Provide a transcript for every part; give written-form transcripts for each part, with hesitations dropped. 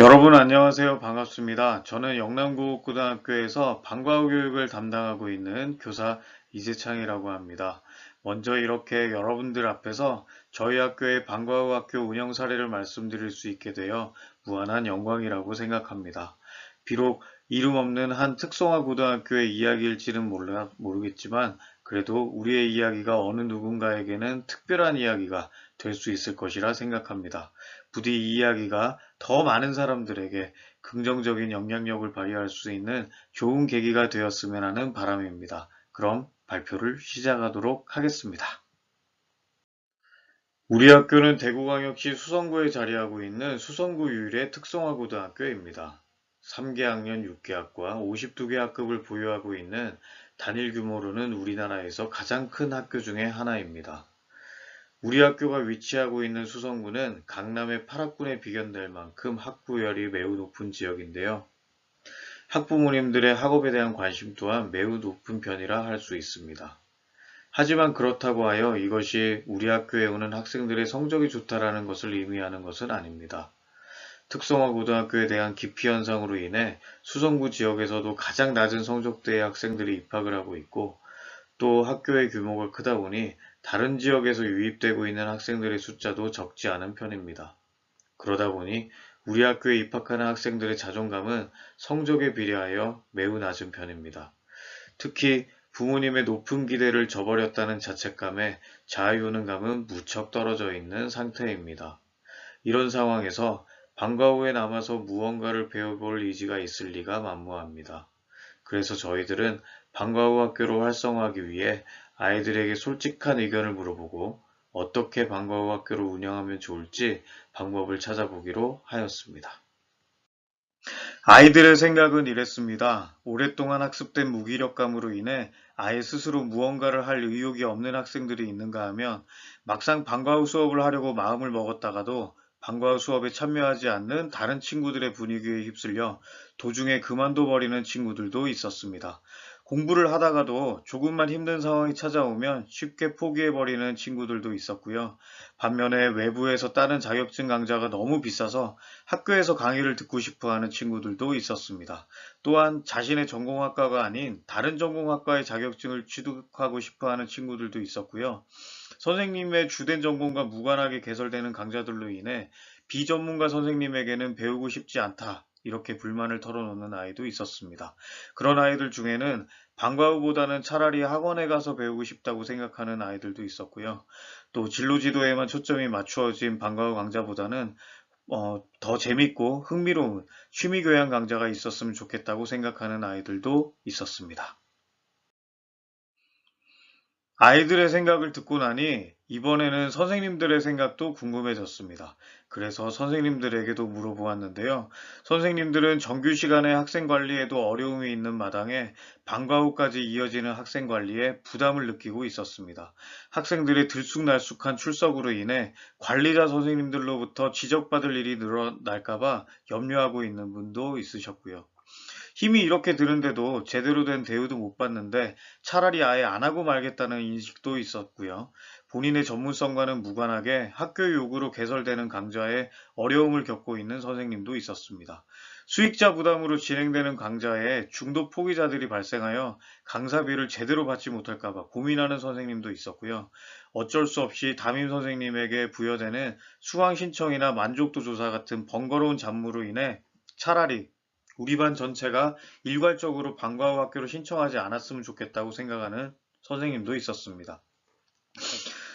여러분 안녕하세요. 반갑습니다. 저는 영남고급고등학교에서 방과후 교육을 담당하고 있는 교사 이재창이라고 합니다. 먼저 이렇게 여러분들 앞에서 저희 학교의 방과후 학교 운영 사례를 말씀드릴 수 있게 되어 무한한 영광이라고 생각합니다. 비록 이름 없는 한 특성화 고등학교의 이야기일지는 모르겠지만 그래도 우리의 이야기가 어느 누군가에게는 특별한 이야기가 될 수 있을 것이라 생각합니다. 부디 이 이야기가 더 많은 사람들에게 긍정적인 영향력을 발휘할 수 있는 좋은 계기가 되었으면 하는 바람입니다. 그럼 발표를 시작하도록 하겠습니다. 우리 학교는 대구광역시 수성구에 자리하고 있는 수성구 유일의 특성화 고등학교입니다. 3개 학년 6개 학과 52개 학급을 보유하고 있는 단일 규모로는 우리나라에서 가장 큰 학교 중에 하나입니다. 우리 학교가 위치하고 있는 수성구는 강남의 8학군에 비견될 만큼 학구열이 매우 높은 지역인데요. 학부모님들의 학업에 대한 관심 또한 매우 높은 편이라 할 수 있습니다. 하지만 그렇다고 하여 이것이 우리 학교에 오는 학생들의 성적이 좋다라는 것을 의미하는 것은 아닙니다. 특성화 고등학교에 대한 기피 현상으로 인해 수성구 지역에서도 가장 낮은 성적대의 학생들이 입학을 하고 있고 또 학교의 규모가 크다 보니 다른 지역에서 유입되고 있는 학생들의 숫자도 적지 않은 편입니다. 그러다 보니 우리 학교에 입학하는 학생들의 자존감은 성적에 비례하여 매우 낮은 편입니다. 특히 부모님의 높은 기대를 저버렸다는 자책감에 자아효능감은 무척 떨어져 있는 상태입니다. 이런 상황에서 방과 후에 남아서 무언가를 배워볼 의지가 있을 리가 만무합니다. 그래서 저희들은 방과 후 학교를 활성화하기 위해 아이들에게 솔직한 의견을 물어보고 어떻게 방과 후 학교를 운영하면 좋을지 방법을 찾아보기로 하였습니다. 아이들의 생각은 이랬습니다. 오랫동안 학습된 무기력감으로 인해 아예 스스로 무언가를 할 의욕이 없는 학생들이 있는가 하면 막상 방과 후 수업을 하려고 마음을 먹었다가도 방과 후 수업에 참여하지 않는 다른 친구들의 분위기에 휩쓸려 도중에 그만둬 버리는 친구들도 있었습니다. 공부를 하다가도 조금만 힘든 상황이 찾아오면 쉽게 포기해 버리는 친구들도 있었고요. 반면에 외부에서 따는 자격증 강좌가 너무 비싸서 학교에서 강의를 듣고 싶어 하는 친구들도 있었습니다. 또한 자신의 전공학과가 아닌 다른 전공학과의 자격증을 취득하고 싶어 하는 친구들도 있었고요. 선생님의 주된 전공과 무관하게 개설되는 강좌들로 인해 비전문가 선생님에게는 배우고 싶지 않다. 이렇게 불만을 털어놓는 아이도 있었습니다. 그런 아이들 중에는 방과 후보다는 차라리 학원에 가서 배우고 싶다고 생각하는 아이들도 있었고요. 또 진로 지도에만 초점이 맞추어진 방과 후 강좌보다는 더 재밌고 흥미로운 취미교양 강좌가 있었으면 좋겠다고 생각하는 아이들도 있었습니다. 아이들의 생각을 듣고 나니 이번에는 선생님들의 생각도 궁금해졌습니다. 그래서 선생님들에게도 물어보았는데요. 선생님들은 정규 시간에 학생 관리에도 어려움이 있는 마당에 방과 후까지 이어지는 학생 관리에 부담을 느끼고 있었습니다. 학생들의 들쑥날쑥한 출석으로 인해 관리자 선생님들로부터 지적받을 일이 늘어날까봐 염려하고 있는 분도 있으셨고요. 힘이 이렇게 드는데도 제대로 된 대우도 못 받는데 차라리 아예 안 하고 말겠다는 인식도 있었고요. 본인의 전문성과는 무관하게 학교 요구로 개설되는 강좌에 어려움을 겪고 있는 선생님도 있었습니다. 수익자 부담으로 진행되는 강좌에 중도 포기자들이 발생하여 강사비를 제대로 받지 못할까 봐 고민하는 선생님도 있었고요. 어쩔 수 없이 담임 선생님에게 부여되는 수강 신청이나 만족도 조사 같은 번거로운 잡무로 인해 차라리 우리 반 전체가 일괄적으로 방과 후 학교를 신청하지 않았으면 좋겠다고 생각하는 선생님도 있었습니다.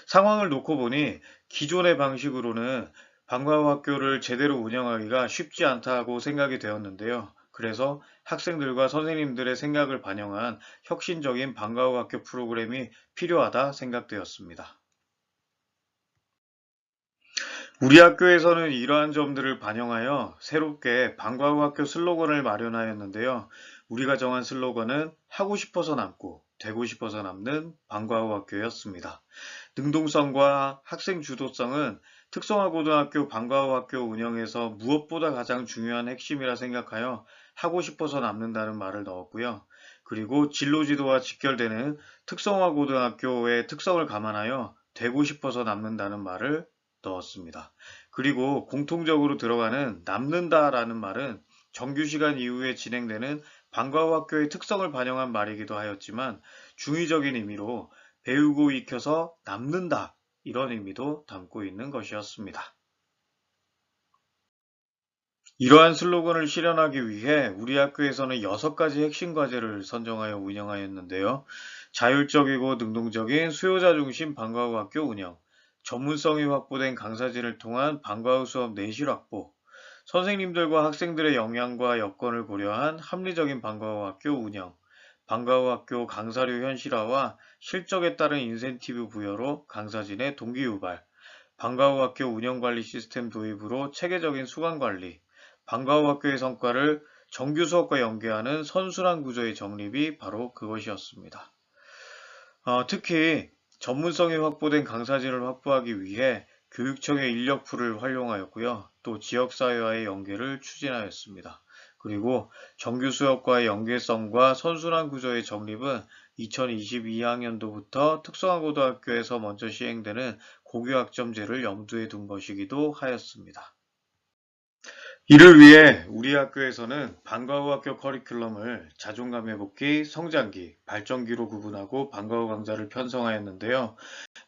상황을 놓고 보니 기존의 방식으로는 방과 후 학교를 제대로 운영하기가 쉽지 않다고 생각이 되었는데요. 그래서 학생들과 선생님들의 생각을 반영한 혁신적인 방과 후 학교 프로그램이 필요하다 생각되었습니다. 우리 학교에서는 이러한 점들을 반영하여 새롭게 방과 후 학교 슬로건을 마련하였는데요. 우리가 정한 슬로건은 하고 싶어서 남고 되고 싶어서 남는 방과 후 학교였습니다. 능동성과 학생 주도성은 특성화 고등학교 방과 후 학교 운영에서 무엇보다 가장 중요한 핵심이라 생각하여 하고 싶어서 남는다는 말을 넣었고요. 그리고 진로 지도와 직결되는 특성화 고등학교의 특성을 감안하여 되고 싶어서 남는다는 말을 넣었습니다. 그리고 공통적으로 들어가는 남는다라는 말은 정규 시간 이후에 진행되는 방과 후 학교의 특성을 반영한 말이기도 하였지만 중의적인 의미로 배우고 익혀서 남는다 이런 의미도 담고 있는 것이었습니다. 이러한 슬로건을 실현하기 위해 우리 학교에서는 6가지 핵심 과제를 선정하여 운영하였는데요. 자율적이고 능동적인 수요자 중심 방과 후 학교 운영, 전문성이 확보된 강사진을 통한 방과 후 수업 내실 확보, 선생님들과 학생들의 역량과 여건을 고려한 합리적인 방과 후 학교 운영, 방과 후 학교 강사료 현실화와 실적에 따른 인센티브 부여로 강사진의 동기 유발, 방과 후 학교 운영관리 시스템 도입으로 체계적인 수강관리, 방과 후 학교의 성과를 정규 수업과 연계하는 선순환 구조의 정립이 바로 그것이었습니다. 특히 전문성이 확보된 강사진을 확보하기 위해 교육청의 인력풀을 활용하였고요. 또 지역사회와의 연계를 추진하였습니다. 그리고 정규 수업과의 연계성과 선순환 구조의 정립은 2022학년도부터 특성화고등학교에서 먼저 시행되는 고교학점제를 염두에 둔 것이기도 하였습니다. 이를 위해 우리 학교에서는 방과 후 학교 커리큘럼을 자존감 회복기, 성장기, 발전기로 구분하고 방과 후 강좌를 편성하였는데요.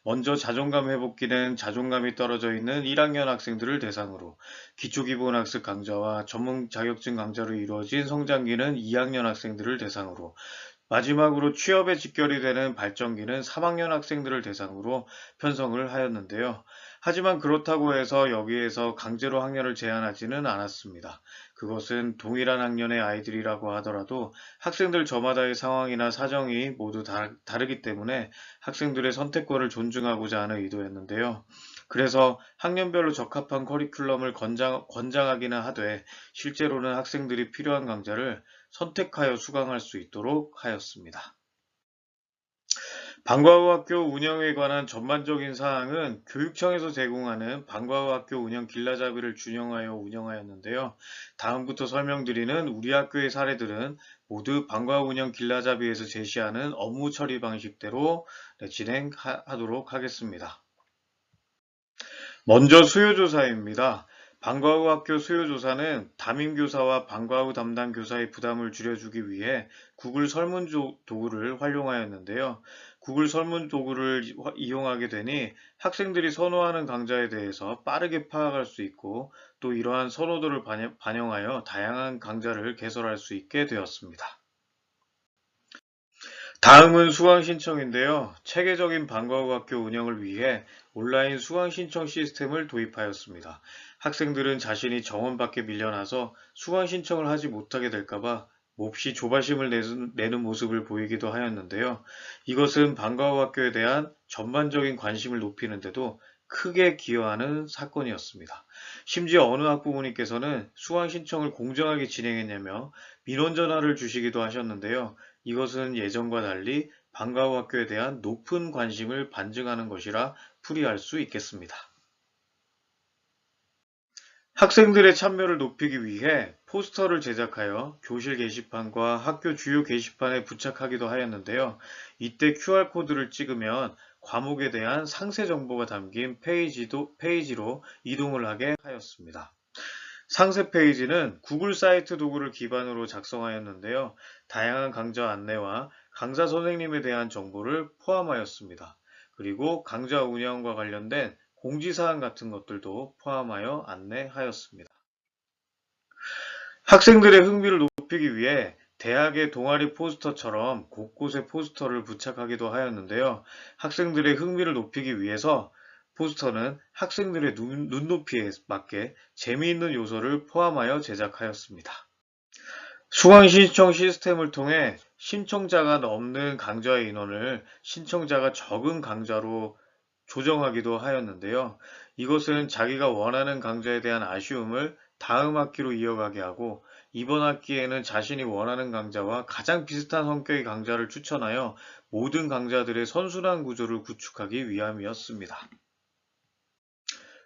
먼저 자존감 회복기는 자존감이 떨어져 있는 1학년 학생들을 대상으로, 기초기본학습 강좌와 전문 자격증 강좌로 이루어진 성장기는 2학년 학생들을 대상으로, 마지막으로 취업에 직결이 되는 발전기는 3학년 학생들을 대상으로 편성을 하였는데요. 하지만 그렇다고 해서 여기에서 강제로 학년을 제한하지는 않았습니다. 그것은 동일한 학년의 아이들이라고 하더라도 학생들 저마다의 상황이나 사정이 모두 다르기 때문에 학생들의 선택권을 존중하고자 하는 의도였는데요. 그래서 학년별로 적합한 커리큘럼을 권장하기는 하되 실제로는 학생들이 필요한 강좌를 선택하여 수강할 수 있도록 하였습니다. 방과 후 학교 운영에 관한 전반적인 사항은 교육청에서 제공하는 방과 후 학교 운영 길라잡이를 준용하여 운영하였는데요. 다음부터 설명드리는 우리 학교의 사례들은 모두 방과 후 운영 길라잡이에서 제시하는 업무 처리 방식대로 진행하도록 하겠습니다. 먼저 수요조사입니다. 방과 후 학교 수요조사는 담임교사와 방과 후 담당 교사의 부담을 줄여주기 위해 구글 설문 도구를 활용하였는데요. 구글 설문 도구를 이용하게 되니 학생들이 선호하는 강좌에 대해서 빠르게 파악할 수 있고 또 이러한 선호도를 반영하여 다양한 강좌를 개설할 수 있게 되었습니다. 다음은 수강 신청인데요. 체계적인 방과 후 학교 운영을 위해 온라인 수강 신청 시스템을 도입하였습니다. 학생들은 자신이 정원 밖에 밀려나서 수강 신청을 하지 못하게 될까봐 몹시 조바심을 내는 모습을 보이기도 하였는데요. 이것은 방과 후 학교에 대한 전반적인 관심을 높이는데도 크게 기여하는 사건이었습니다. 심지어 어느 학부모님께서는 수강 신청을 공정하게 진행했냐며 민원 전화를 주시기도 하셨는데요. 이것은 예전과 달리 방과 후 학교에 대한 높은 관심을 반증하는 것이라 풀이할 수 있겠습니다. 학생들의 참여를 높이기 위해 포스터를 제작하여 교실 게시판과 학교 주요 게시판에 부착하기도 하였는데요. 이때 QR코드를 찍으면 과목에 대한 상세 정보가 담긴 페이지로 이동을 하게 하였습니다. 상세 페이지는 구글 사이트 도구를 기반으로 작성하였는데요. 다양한 강좌 안내와 강사 선생님에 대한 정보를 포함하였습니다. 그리고 강좌 운영과 관련된 공지사항 같은 것들도 포함하여 안내하였습니다. 학생들의 흥미를 높이기 위해 대학의 동아리 포스터처럼 곳곳에 포스터를 부착하기도 하였는데요. 학생들의 흥미를 높이기 위해서 포스터는 학생들의 눈높이에 맞게 재미있는 요소를 포함하여 제작하였습니다. 수강 신청 시스템을 통해 신청자가 넘는 강좌의 인원을 신청자가 적은 강좌로 조정하기도 하였는데요. 이것은 자기가 원하는 강좌에 대한 아쉬움을 다음 학기로 이어가게 하고 이번 학기에는 자신이 원하는 강좌와 가장 비슷한 성격의 강좌를 추천하여 모든 강좌들의 선순환 구조를 구축하기 위함이었습니다.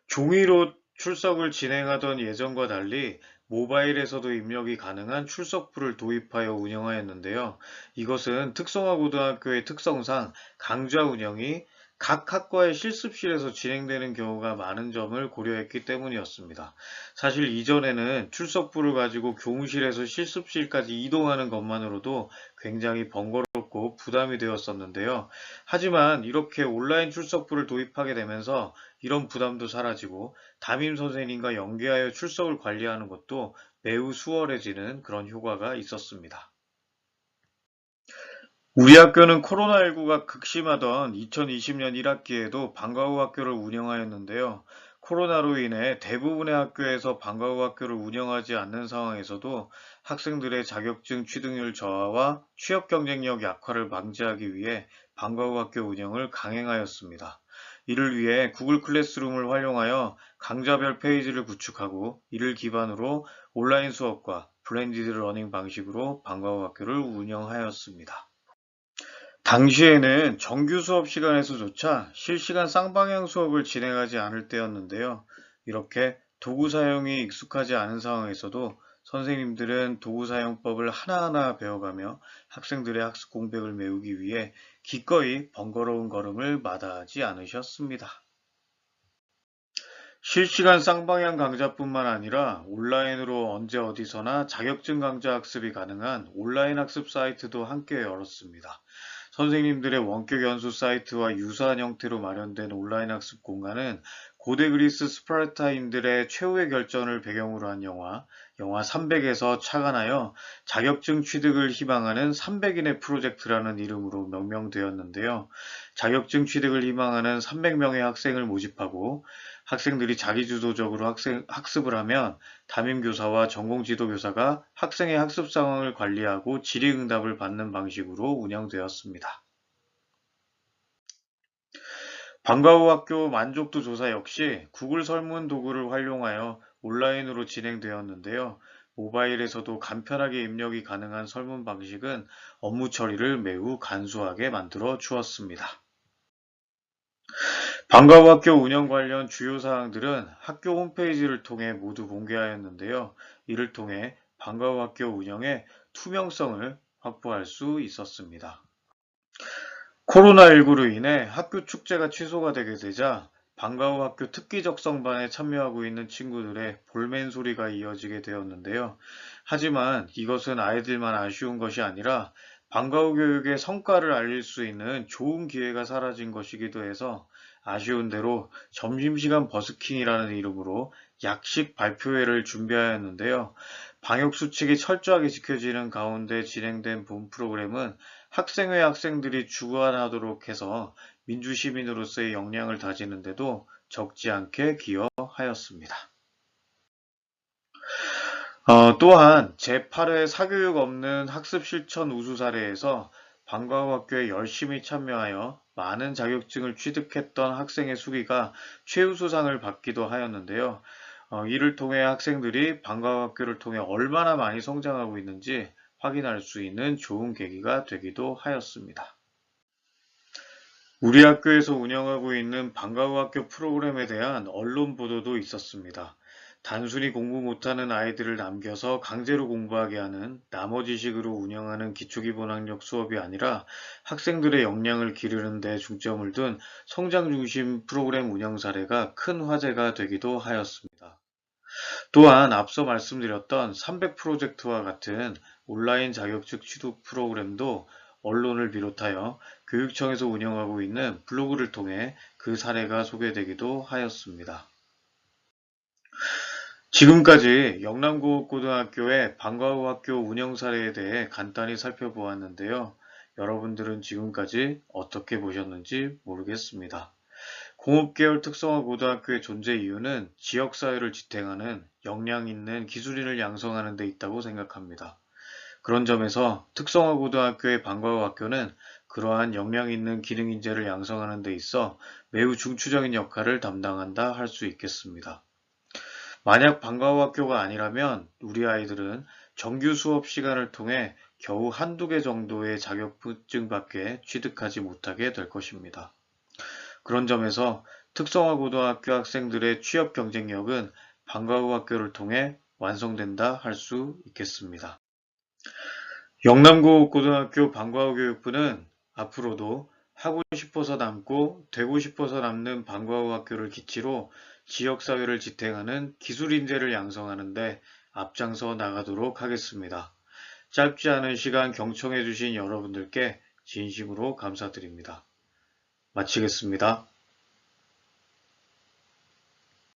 종이로 출석을 진행하던 예전과 달리 모바일에서도 입력이 가능한 출석부를 도입하여 운영하였는데요. 이것은 특성화고등학교의 특성상 강좌 운영이 각 학과의 실습실에서 진행되는 경우가 많은 점을 고려했기 때문이었습니다. 사실 이전에는 출석부를 가지고 교무실에서 실습실까지 이동하는 것만으로도 굉장히 번거롭고 부담이 되었었는데요. 하지만 이렇게 온라인 출석부를 도입하게 되면서 이런 부담도 사라지고 담임 선생님과 연계하여 출석을 관리하는 것도 매우 수월해지는 그런 효과가 있었습니다. 우리 학교는 코로나19가 극심하던 2020년 1학기에도 방과 후 학교를 운영하였는데요. 코로나로 인해 대부분의 학교에서 방과 후 학교를 운영하지 않는 상황에서도 학생들의 자격증 취득률 저하와 취업 경쟁력 약화를 방지하기 위해 방과 후 학교 운영을 강행하였습니다. 이를 위해 구글 클래스룸을 활용하여 강좌별 페이지를 구축하고 이를 기반으로 온라인 수업과 블렌디드 러닝 방식으로 방과 후 학교를 운영하였습니다. 당시에는 정규 수업 시간에서조차 실시간 쌍방향 수업을 진행하지 않을 때였는데요. 이렇게 도구 사용이 익숙하지 않은 상황에서도 선생님들은 도구 사용법을 하나하나 배워가며 학생들의 학습 공백을 메우기 위해 기꺼이 번거로운 걸음을 마다하지 않으셨습니다. 실시간 쌍방향 강좌뿐만 아니라 온라인으로 언제 어디서나 자격증 강좌 학습이 가능한 온라인 학습 사이트도 함께 열었습니다. 선생님들의 원격 연수 사이트와 유사한 형태로 마련된 온라인 학습 공간은 고대 그리스 스파르타인들의 최후의 결전을 배경으로 한 영화 300에서 착안하여 자격증 취득을 희망하는 300인의 프로젝트라는 이름으로 명명되었는데요. 자격증 취득을 희망하는 300명의 학생을 모집하고 학생들이 자기주도적으로 학습을 하면 담임교사와 전공지도교사가 학생의 학습 상황을 관리하고 질의응답을 받는 방식으로 운영되었습니다. 방과 후 학교 만족도 조사 역시 구글 설문 도구를 활용하여 온라인으로 진행되었는데요. 모바일에서도 간편하게 입력이 가능한 설문 방식은 업무 처리를 매우 간소하게 만들어 주었습니다. 방과 후 학교 운영 관련 주요 사항들은 학교 홈페이지를 통해 모두 공개하였는데요. 이를 통해 방과 후 학교 운영의 투명성을 확보할 수 있었습니다. 코로나19로 인해 학교 축제가 취소가 되게 되자 방과 후 학교 특기 적성반에 참여하고 있는 친구들의 볼멘 소리가 이어지게 되었는데요. 하지만 이것은 아이들만 아쉬운 것이 아니라 방과 후 교육의 성과를 알릴 수 있는 좋은 기회가 사라진 것이기도 해서 아쉬운 대로 점심시간 버스킹이라는 이름으로 약식 발표회를 준비하였는데요. 방역 수칙이 철저하게 지켜지는 가운데 진행된 본 프로그램은 학생회 학생들이 주관하도록 해서 민주시민으로서의 역량을 다지는 데도 적지 않게 기여하였습니다. 또한 제8회 사교육 없는 학습 실천 우수 사례에서 방과 후 학교에 열심히 참여하여 많은 자격증을 취득했던 학생의 수기가 최우수상을 받기도 하였는데요. 이를 통해 학생들이 방과 후 학교를 통해 얼마나 많이 성장하고 있는지 확인할 수 있는 좋은 계기가 되기도 하였습니다. 우리 학교에서 운영하고 있는 방과 후 학교 프로그램에 대한 언론 보도도 있었습니다. 단순히 공부 못하는 아이들을 남겨서 강제로 공부하게 하는 나머지식으로 운영하는 기초기본학력 수업이 아니라 학생들의 역량을 기르는 데 중점을 둔 성장 중심 프로그램 운영 사례가 큰 화제가 되기도 하였습니다. 또한 앞서 말씀드렸던 300 프로젝트와 같은 온라인 자격증 취득 프로그램도 언론을 비롯하여 교육청에서 운영하고 있는 블로그를 통해 그 사례가 소개되기도 하였습니다. 지금까지 영남고급고등학교의 방과 후 학교 운영 사례에 대해 간단히 살펴보았는데요. 여러분들은 지금까지 어떻게 보셨는지 모르겠습니다. 공업계열 특성화 고등학교의 존재 이유는 지역사회를 지탱하는 역량 있는 기술인을 양성하는 데 있다고 생각합니다. 그런 점에서 특성화 고등학교의 방과 후 학교는 그러한 역량 있는 기능인재를 양성하는 데 있어 매우 중추적인 역할을 담당한다 할 수 있겠습니다. 만약 방과 후 학교가 아니라면 우리 아이들은 정규 수업 시간을 통해 겨우 한두 개 정도의 자격증밖에 취득하지 못하게 될 것입니다. 그런 점에서 특성화 고등학교 학생들의 취업 경쟁력은 방과 후 학교를 통해 완성된다 할 수 있겠습니다. 영남고등학교 방과 후 교육부는 앞으로도 하고 싶어서 남고 되고 싶어서 남는 방과후 학교를 기치로 지역사회를 지탱하는 기술인재를 양성하는데 앞장서 나가도록 하겠습니다. 짧지 않은 시간 경청해주신 여러분들께 진심으로 감사드립니다. 마치겠습니다.